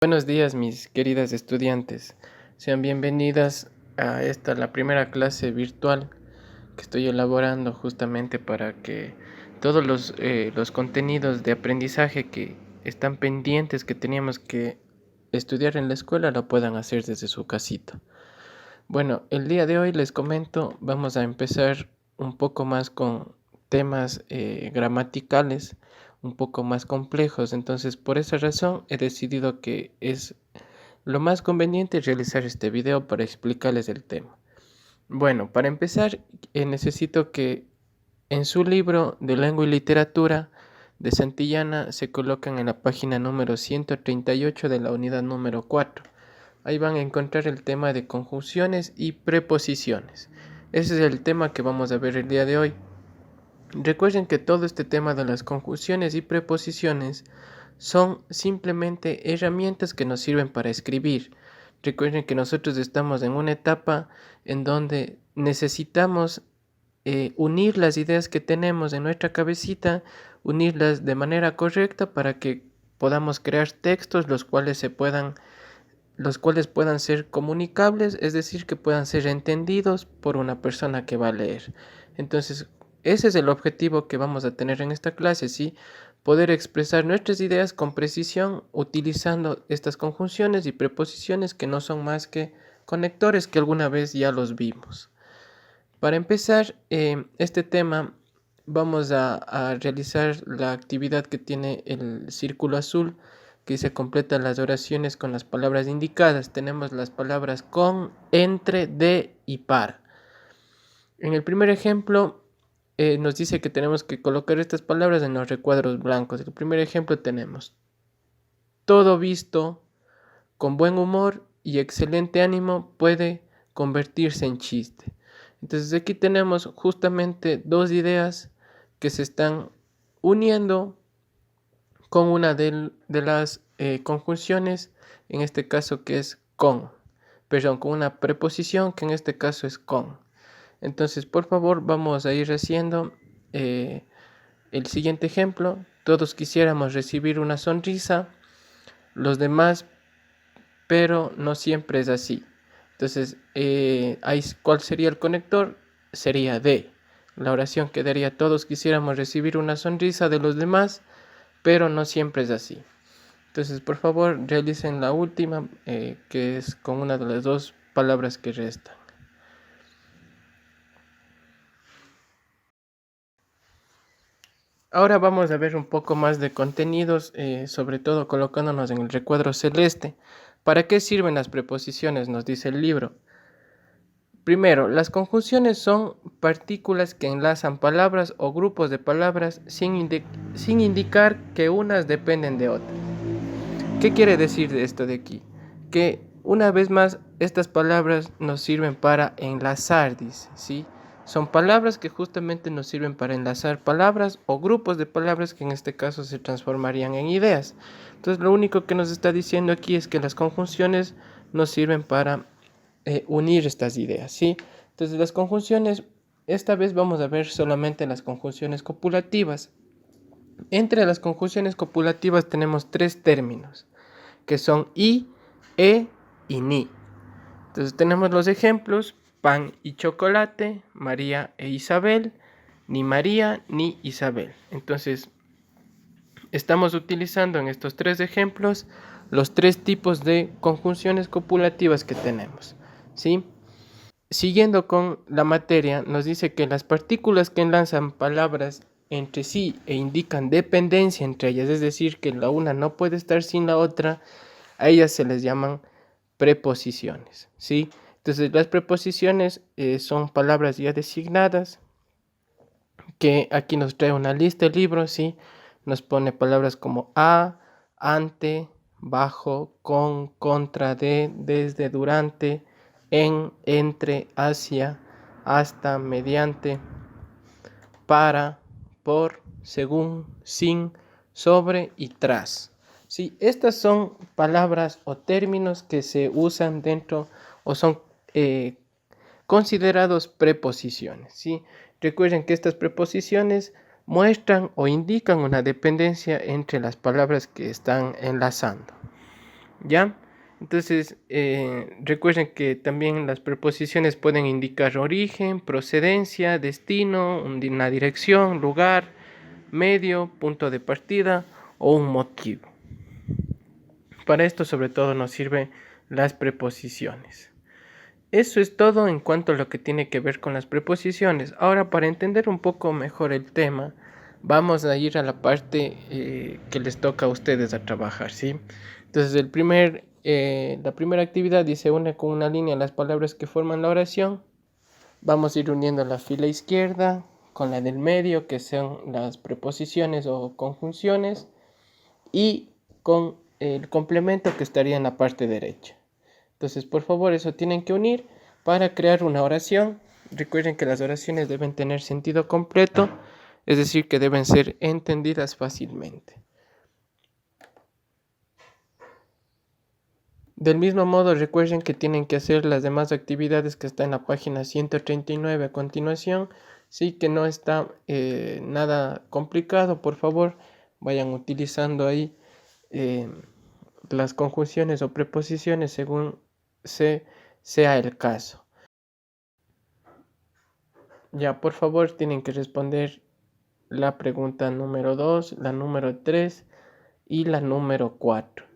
Buenos días, mis queridas estudiantes. Sean bienvenidas a la primera clase virtual que estoy elaborando justamente para que todos los contenidos de aprendizaje que están pendientes, que teníamos que estudiar en la escuela, lo puedan hacer desde su casita. Bueno, el día de hoy les comento, vamos a empezar un poco más con temas gramaticales, un poco más complejos. Entonces, por esa razón he decidido que es lo más conveniente es realizar este video para explicarles el tema. Bueno, para empezar, necesito que en su libro de lengua y literatura de Santillana se colocan en la página número 138 de la unidad número 4. Ahí van a encontrar el tema de conjunciones y preposiciones. Ese es el tema que vamos a ver el día de hoy. Recuerden que todo este tema de las conjunciones y preposiciones son simplemente herramientas que nos sirven para escribir. Recuerden que nosotros estamos en una etapa en donde necesitamos unir las ideas que tenemos en nuestra cabecita, unirlas de manera correcta para que podamos crear textos los cuales puedan ser comunicables, es decir, que puedan ser entendidos por una persona que va a leer. Entonces, ese es el objetivo que vamos a tener en esta clase, ¿sí? Poder expresar nuestras ideas con precisión utilizando estas conjunciones y preposiciones que no son más que conectores que alguna vez ya los vimos. Para empezar este tema, vamos a realizar la actividad que tiene el círculo azul, que se completan las oraciones con las palabras indicadas. Tenemos las palabras con, entre, de y para. En el primer ejemplo nos dice que tenemos que colocar estas palabras en los recuadros blancos. El primer ejemplo tenemos: todo visto con buen humor y excelente ánimo puede convertirse en chiste. Entonces aquí tenemos justamente dos ideas que se están uniendo con una de las conjunciones, en este caso que es con una preposición que en este caso es con. Entonces, por favor, vamos a ir haciendo el siguiente ejemplo. Todos quisiéramos recibir una sonrisa, los demás, pero no siempre es así. Entonces, ¿cuál sería el conector? Sería de. La oración quedaría: todos quisiéramos recibir una sonrisa de los demás, pero no siempre es así. Entonces, por favor, realicen la última, que es con una de las dos palabras que restan. Ahora vamos a ver un poco más de contenidos, sobre todo colocándonos en el recuadro celeste. ¿Para qué sirven las preposiciones?, nos dice el libro. Primero, las conjunciones son partículas que enlazan palabras o grupos de palabras sin indicar que unas dependen de otras. ¿Qué quiere decir de esto de aquí? Que una vez más estas palabras nos sirven para enlazar, dice, ¿sí? Son palabras que justamente nos sirven para enlazar palabras o grupos de palabras que en este caso se transformarían en ideas. Entonces lo único que nos está diciendo aquí es que las conjunciones nos sirven para unir estas ideas, ¿sí? Entonces las conjunciones, esta vez vamos a ver solamente las conjunciones copulativas. Entre las conjunciones copulativas tenemos tres términos, que son y, y ni. Entonces tenemos los ejemplos: pan y chocolate, María e Isabel, ni María ni Isabel. Entonces estamos utilizando en estos tres ejemplos los tres tipos de conjunciones copulativas que tenemos, ¿sí? Siguiendo con la materia, nos dice que las partículas que enlazan palabras entre sí e indican dependencia entre ellas, es decir, que la una no puede estar sin la otra, a ellas se les llaman preposiciones, ¿sí? Entonces las preposiciones son palabras ya designadas, que aquí nos trae una lista el libro, ¿sí? Nos pone palabras como a, ante, bajo, con, contra, de, desde, durante, en, entre, hacia, hasta, mediante, para, por, según, sin, sobre y tras. Sí, estas son palabras o términos que se usan dentro o son considerados preposiciones, ¿sí? Recuerden que estas preposiciones muestran o indican una dependencia entre las palabras que están enlazando. ¿Ya? Entonces, recuerden que también las preposiciones pueden indicar origen, procedencia, destino, una dirección, lugar, medio, punto de partida o un motivo. Para esto sobre todo nos sirven las preposiciones. Eso es todo en cuanto a lo que tiene que ver con las preposiciones. Ahora, para entender un poco mejor el tema, vamos a ir a la parte que les toca a ustedes a trabajar, ¿sí? Entonces, la primera actividad dice une con una línea las palabras que forman la oración. Vamos a ir uniendo la fila izquierda con la del medio, que son las preposiciones o conjunciones, y con el complemento que estaría en la parte derecha. Entonces, por favor, eso tienen que unir para crear una oración. Recuerden que las oraciones deben tener sentido completo, es decir, que deben ser entendidas fácilmente. Del mismo modo, recuerden que tienen que hacer las demás actividades que está en la página 139 a continuación. Sí, que no está nada complicado, por favor, vayan utilizando ahí eh, las conjunciones o preposiciones según sea el caso. Ya, por favor, tienen que responder la pregunta número 2, la número 3 y la número 4.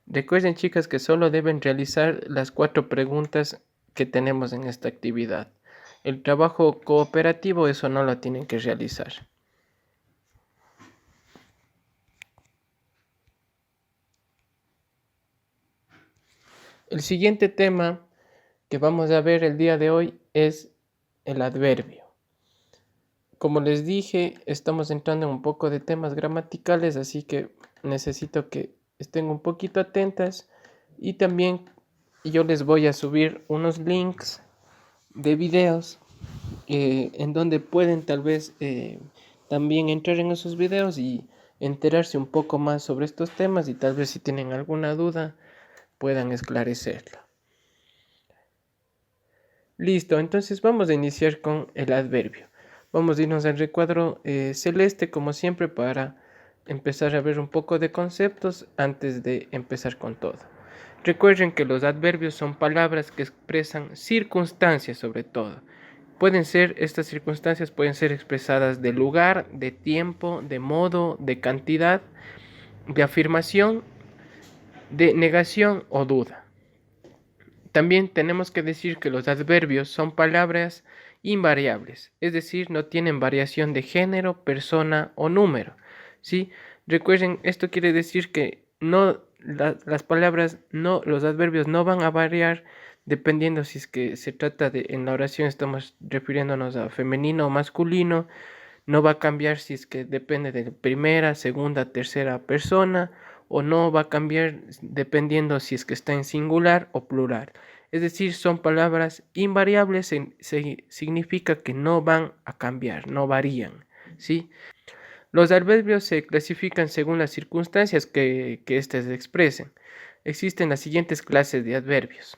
Recuerden, chicas, que solo deben realizar las 4 preguntas que tenemos en esta actividad. El trabajo cooperativo, eso no lo tienen que realizar. El siguiente tema que vamos a ver el día de hoy es el adverbio. Como les dije, estamos entrando en un poco de temas gramaticales, así que necesito que estén un poquito atentas y también yo les voy a subir unos links de videos en donde pueden tal vez también entrar en esos videos y enterarse un poco más sobre estos temas y tal vez si tienen alguna duda puedan esclarecerla. Listo, entonces vamos a iniciar con el adverbio. Vamos a irnos al recuadro celeste como siempre para empezar a ver un poco de conceptos antes de empezar con todo. Recuerden que los adverbios son palabras que expresan circunstancias sobre todo. Estas circunstancias pueden ser expresadas de lugar, de tiempo, de modo, de cantidad, de afirmación, de negación o duda. También tenemos que decir que los adverbios son palabras invariables, es decir, no tienen variación de género, persona o número. ¿Sí? Recuerden, esto quiere decir que las palabras, los adverbios no van a variar dependiendo si es que se trata de, en la oración estamos refiriéndonos a femenino o masculino, no va a cambiar si es que depende de primera, segunda, tercera persona, o no va a cambiar dependiendo si es que está en singular o plural. Es decir, son palabras invariables, significa que no van a cambiar, no varían, ¿sí? Los adverbios se clasifican según las circunstancias que éstas expresen. Existen las siguientes clases de adverbios.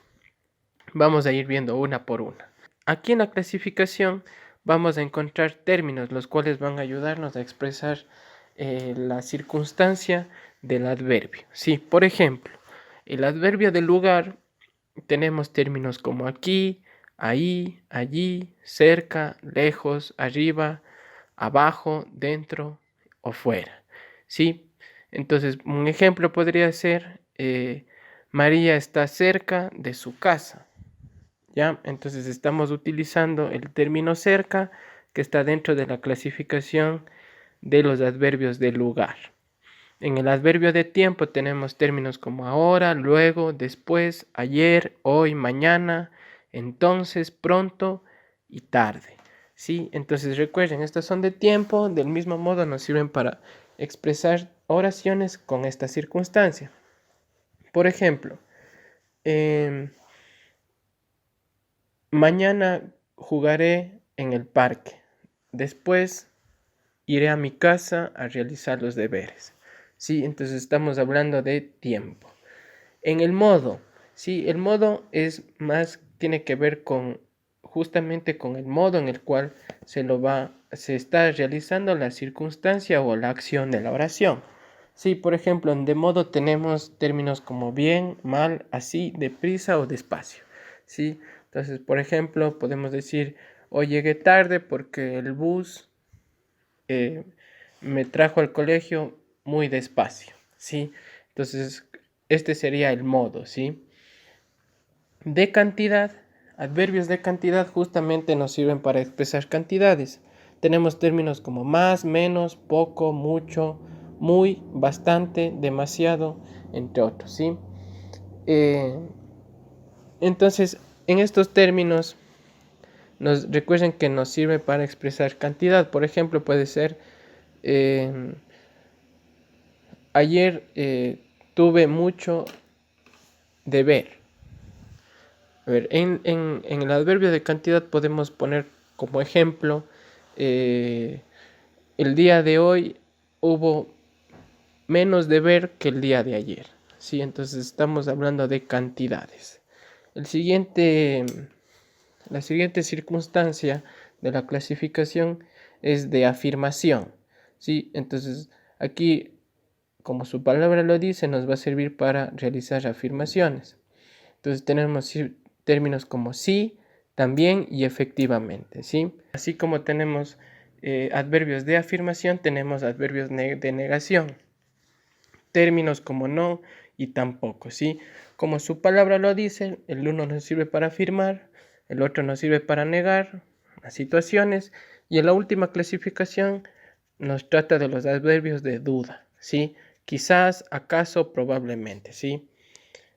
Vamos a ir viendo una por una. Aquí en la clasificación vamos a encontrar términos los cuales van a ayudarnos a expresar la circunstancia del adverbio. Sí, por ejemplo, el adverbio de lugar tenemos términos como aquí, ahí, allí, cerca, lejos, arriba, abajo, dentro o fuera. ¿Sí? Entonces, un ejemplo podría ser María está cerca de su casa. ¿Ya? Entonces estamos utilizando el término cerca que está dentro de la clasificación de los adverbios de lugar. En el adverbio de tiempo tenemos términos como ahora, luego, después, ayer, hoy, mañana, entonces, pronto y tarde. ¿Sí? Entonces recuerden, estas son de tiempo, del mismo modo nos sirven para expresar oraciones con esta circunstancia. Por ejemplo, mañana jugaré en el parque. Después iré a mi casa a realizar los deberes. Sí, entonces estamos hablando de tiempo. En el modo, sí, el modo es más, tiene que ver con justamente con el modo en el cual se está realizando la circunstancia o la acción de la oración. Sí, por ejemplo, en de modo tenemos términos como bien, mal, así, deprisa o despacio. ¿Sí? Entonces, por ejemplo, podemos decir, hoy llegué tarde porque el bus eh, me trajo al colegio muy despacio. ¿Sí? Entonces, este sería el modo. ¿Sí? De cantidad, adverbios de cantidad justamente nos sirven para expresar cantidades. Tenemos términos como más, menos, poco, mucho, muy, bastante, demasiado, entre otros, ¿sí? Eh, entonces, en estos términos, recuerden que nos sirve para expresar cantidad. Por ejemplo, puede ser, eh, ayer tuve mucho de ver. A ver, en el adverbio de cantidad podemos poner como ejemplo, eh, el día de hoy hubo menos de ver que el día de ayer. ¿Sí? Entonces estamos hablando de cantidades. La siguiente circunstancia de la clasificación es de afirmación. ¿Sí? Entonces aquí, como su palabra lo dice, nos va a servir para realizar afirmaciones. Entonces tenemos términos como sí, también y efectivamente, ¿sí? Así como tenemos adverbios de afirmación, tenemos adverbios de negación. Términos como no y tampoco, ¿sí? Como su palabra lo dice, el uno nos sirve para afirmar, el otro nos sirve para negar las situaciones y en la última clasificación nos trata de los adverbios de duda, ¿sí? Quizás, acaso, probablemente, ¿sí?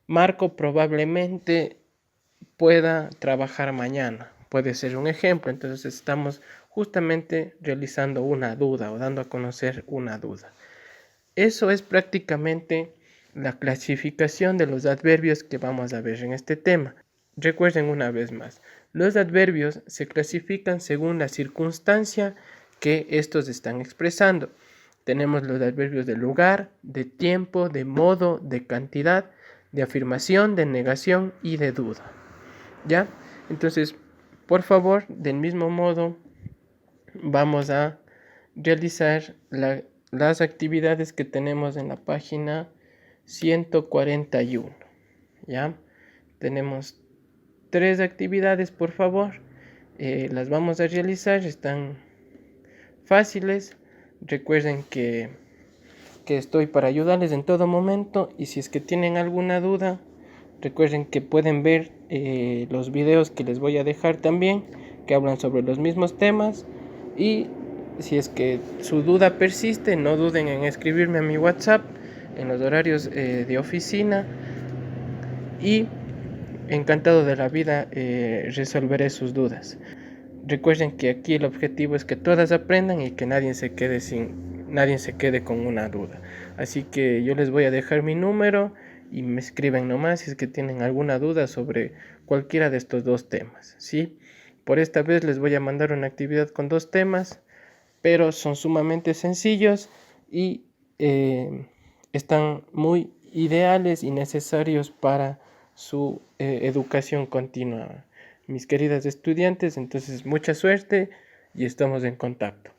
Marco probablemente pueda trabajar mañana. Puede ser un ejemplo. Entonces estamos justamente realizando una duda o dando a conocer una duda. Eso es prácticamente la clasificación de los adverbios que vamos a ver en este tema. Recuerden una vez más, los adverbios se clasifican según la circunstancia que estos están expresando. Tenemos los adverbios de lugar, de tiempo, de modo, de cantidad, de afirmación, de negación y de duda. ¿Ya? Entonces, por favor, del mismo modo, vamos a realizar las actividades que tenemos en la página 141. ¿Ya? Tenemos 3 actividades, por favor. Las vamos a realizar, están fáciles. Recuerden que estoy para ayudarles en todo momento y si es que tienen alguna duda, recuerden que pueden ver los videos que les voy a dejar también, que hablan sobre los mismos temas. Y si es que su duda persiste, no duden en escribirme a mi WhatsApp en los horarios de oficina. Y encantado de la vida resolveré sus dudas. Recuerden que aquí el objetivo es que todas aprendan y que nadie se quede con una duda. Así que yo les voy a dejar mi número y me escriben nomás si es que tienen alguna duda sobre cualquiera de estos 2 temas, ¿sí? Por esta vez les voy a mandar una actividad con 2 temas, pero son sumamente sencillos y están muy ideales y necesarios para su educación continua, mis queridas estudiantes. Entonces, mucha suerte y estamos en contacto.